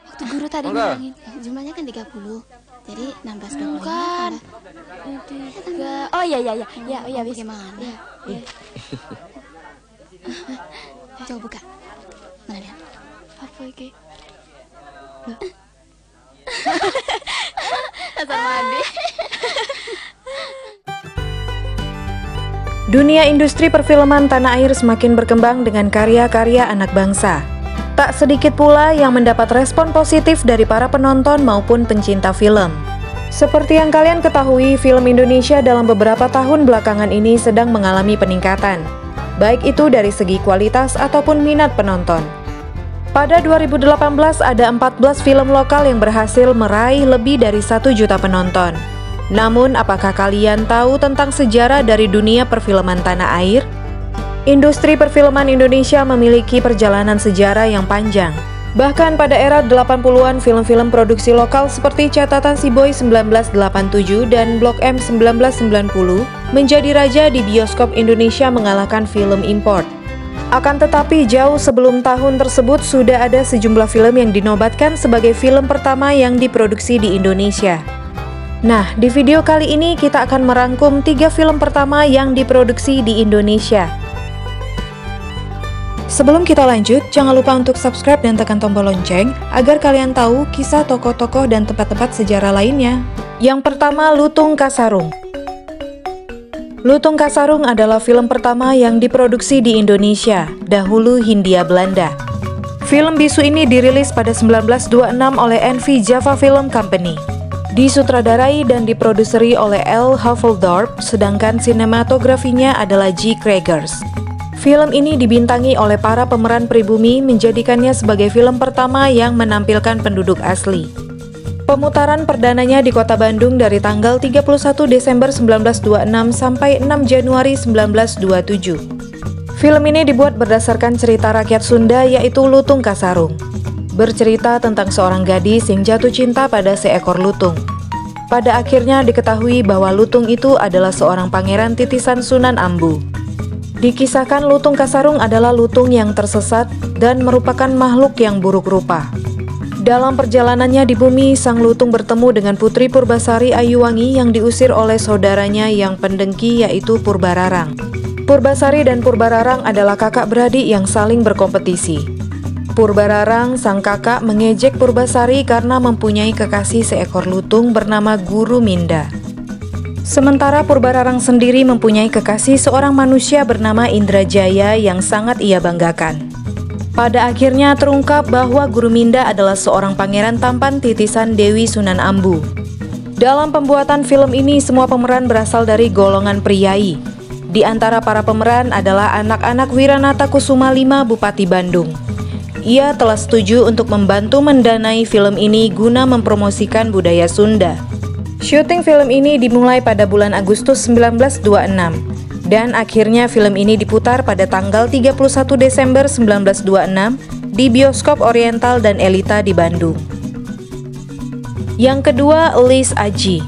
Waktu guru tadi bilangin jumlahnya kan 30. Jadi 16 bukan. Oh iya. Ya bagaimana? Ya. Coba buka. Mana dia? Apa ini? Sama Ade. Dunia industri perfilman tanah air semakin berkembang dengan karya-karya anak bangsa. Tak sedikit pula yang mendapat respon positif dari para penonton maupun pencinta film. Seperti yang kalian ketahui, film Indonesia dalam beberapa tahun belakangan ini sedang mengalami peningkatan, baik itu dari segi kualitas ataupun minat penonton. Pada 2018 ada 14 film lokal yang berhasil meraih lebih dari 1 juta penonton. Namun, apakah kalian tahu tentang sejarah dari dunia perfilman tanah air? Industri perfilman Indonesia memiliki perjalanan sejarah yang panjang. Bahkan pada era 80-an, film-film produksi lokal seperti Catatan Si Boy 1987 dan Blok M 1990 menjadi raja di bioskop Indonesia mengalahkan film import. Akan tetapi jauh sebelum tahun tersebut sudah ada sejumlah film yang dinobatkan sebagai film pertama yang diproduksi di Indonesia. Nah, di video kali ini kita akan merangkum 3 film pertama yang diproduksi di Indonesia. Sebelum kita lanjut, jangan lupa untuk subscribe dan tekan tombol lonceng agar kalian tahu kisah tokoh-tokoh dan tempat-tempat sejarah lainnya. Yang pertama, Lutung Kasarung. Lutung Kasarung adalah film pertama yang diproduksi di Indonesia, dahulu Hindia Belanda. Film bisu ini dirilis pada 1926 oleh NV Java Film Company. Disutradarai dan diproduseri oleh L. Huffledorp, sedangkan sinematografinya adalah G. Kregers. Film ini dibintangi oleh para pemeran pribumi, menjadikannya sebagai film pertama yang menampilkan penduduk asli. Pemutaran perdananya di kota Bandung dari tanggal 31 Desember 1926 sampai 6 Januari 1927. Film ini dibuat berdasarkan cerita rakyat Sunda yaitu Lutung Kasarung. Bercerita tentang seorang gadis yang jatuh cinta pada seekor lutung. Pada akhirnya diketahui bahwa lutung itu adalah seorang pangeran titisan Sunan Ambu. Dikisahkan Lutung Kasarung adalah lutung yang tersesat dan merupakan makhluk yang buruk rupa. Dalam perjalanannya di bumi, sang lutung bertemu dengan Putri Purbasari Ayuwangi yang diusir oleh saudaranya yang pendengki yaitu Purbararang. Purbasari dan Purbararang adalah kakak beradik yang saling berkompetisi. Purbararang, sang kakak, mengejek Purbasari karena mempunyai kekasih seekor lutung bernama Guru Minda. Sementara Purbararang sendiri mempunyai kekasih seorang manusia bernama Indrajaya yang sangat ia banggakan. Pada akhirnya terungkap bahwa Guru Minda adalah seorang pangeran tampan titisan Dewi Sunan Ambu. Dalam pembuatan film ini, semua pemeran berasal dari golongan priai. Di antara para pemeran adalah anak-anak Wiranata Kusuma V, Bupati Bandung. Ia telah setuju untuk membantu mendanai film ini guna mempromosikan budaya Sunda. Syuting film ini dimulai pada bulan Agustus 1926 dan akhirnya film ini diputar pada tanggal 31 Desember 1926 di Bioskop Oriental dan Elita di Bandung. Yang kedua, Elis Aji.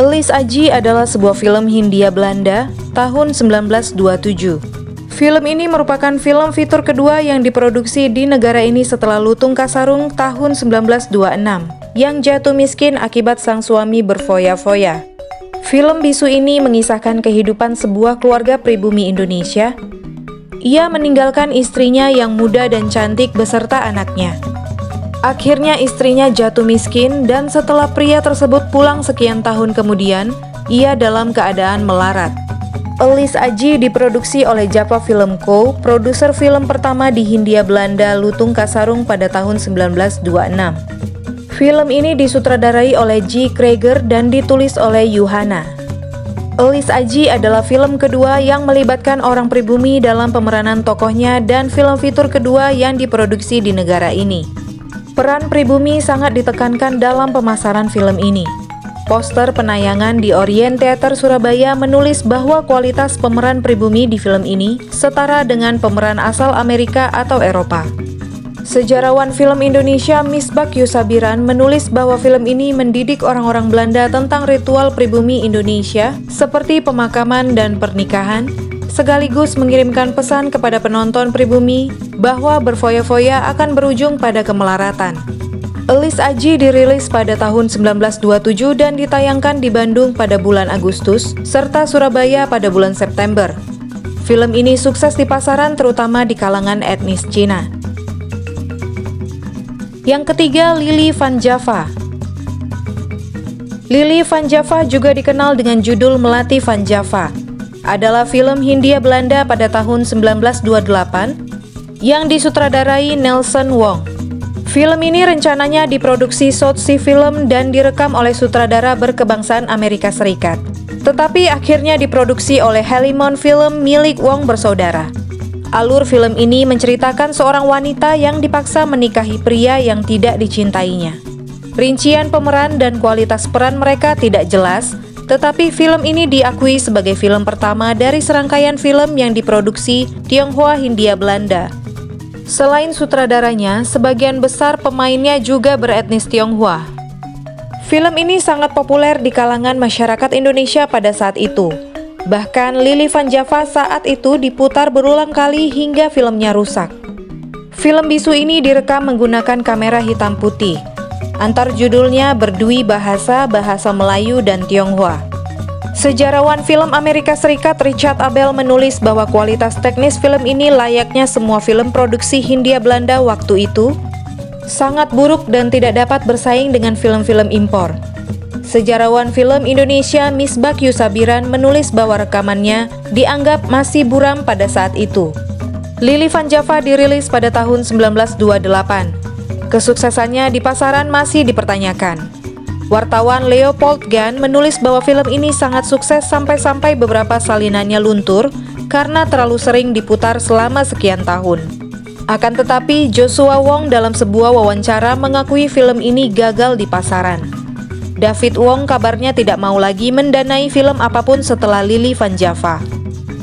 Elis Aji adalah sebuah film Hindia Belanda tahun 1927. Film ini merupakan film fitur kedua yang diproduksi di negara ini setelah Lutung Kasarung tahun 1926 yang jatuh miskin akibat sang suami berfoya-foya. Film bisu ini mengisahkan kehidupan sebuah keluarga pribumi Indonesia. Ia meninggalkan istrinya yang muda dan cantik beserta anaknya. Akhirnya istrinya jatuh miskin dan setelah pria tersebut pulang sekian tahun kemudian, ia dalam keadaan melarat. Elis Aji diproduksi oleh Java Film Co., produser film pertama di Hindia Belanda Lutung Kasarung pada tahun 1926. Film ini disutradarai oleh G. Kreger dan ditulis oleh Yuhana. Elis Aji adalah film kedua yang melibatkan orang pribumi dalam pemeranan tokohnya dan film fitur kedua yang diproduksi di negara ini. Peran pribumi sangat ditekankan dalam pemasaran film ini. Poster penayangan di Orient Theater Surabaya menulis bahwa kualitas pemeran pribumi di film ini setara dengan pemeran asal Amerika atau Eropa. Sejarawan film Indonesia Misbak Yusabiran menulis bahwa film ini mendidik orang-orang Belanda tentang ritual pribumi Indonesia seperti pemakaman dan pernikahan, sekaligus mengirimkan pesan kepada penonton pribumi bahwa berfoya-foya akan berujung pada kemelaratan. Elis Aji dirilis pada tahun 1927 dan ditayangkan di Bandung pada bulan Agustus, serta Surabaya pada bulan September. Film ini sukses di pasaran terutama di kalangan etnis Cina. Yang ketiga, Lili Van Java. Lili Van Java juga dikenal dengan judul Melati Van Java. Adalah film Hindia Belanda pada tahun 1928 yang disutradarai Nelson Wong. Film ini rencananya diproduksi Sotsy Film dan direkam oleh sutradara berkebangsaan Amerika Serikat. Tetapi akhirnya diproduksi oleh Halimon Film milik Wong bersaudara. Alur film ini menceritakan seorang wanita yang dipaksa menikahi pria yang tidak dicintainya. Rincian pemeran dan kualitas peran mereka tidak jelas, tetapi film ini diakui sebagai film pertama dari serangkaian film yang diproduksi Tionghoa Hindia Belanda. Selain sutradaranya, sebagian besar pemainnya juga beretnis Tionghoa. Film ini sangat populer di kalangan masyarakat Indonesia pada saat itu. Bahkan Lili Van Java saat itu diputar berulang kali hingga filmnya rusak. Film bisu ini direkam menggunakan kamera hitam putih. Antar judulnya berdui bahasa Melayu dan Tionghoa. Sejarawan film Amerika Serikat Richard Abel menulis bahwa kualitas teknis film ini layaknya semua film produksi Hindia Belanda waktu itu, sangat buruk dan tidak dapat bersaing dengan film-film impor. Sejarawan film Indonesia Misbak Yusabiran menulis bahwa rekamannya dianggap masih buram pada saat itu. Lili Van Java dirilis pada tahun 1928. Kesuksesannya di pasaran masih dipertanyakan. Wartawan Leopold Gahn menulis bahwa film ini sangat sukses sampai-sampai beberapa salinannya luntur karena terlalu sering diputar selama sekian tahun. Akan tetapi, Joshua Wong dalam sebuah wawancara mengakui film ini gagal di pasaran. David Wong kabarnya tidak mau lagi mendanai film apapun setelah Lili Van Java.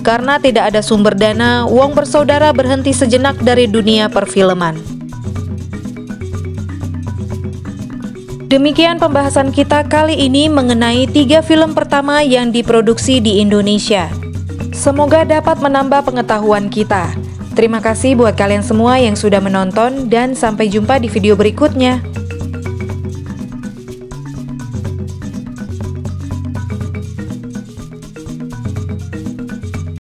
Karena tidak ada sumber dana, Wong bersaudara berhenti sejenak dari dunia perfilman. Demikian pembahasan kita kali ini mengenai 3 film pertama yang diproduksi di Indonesia. Semoga dapat menambah pengetahuan kita. Terima kasih buat kalian semua yang sudah menonton dan sampai jumpa di video berikutnya.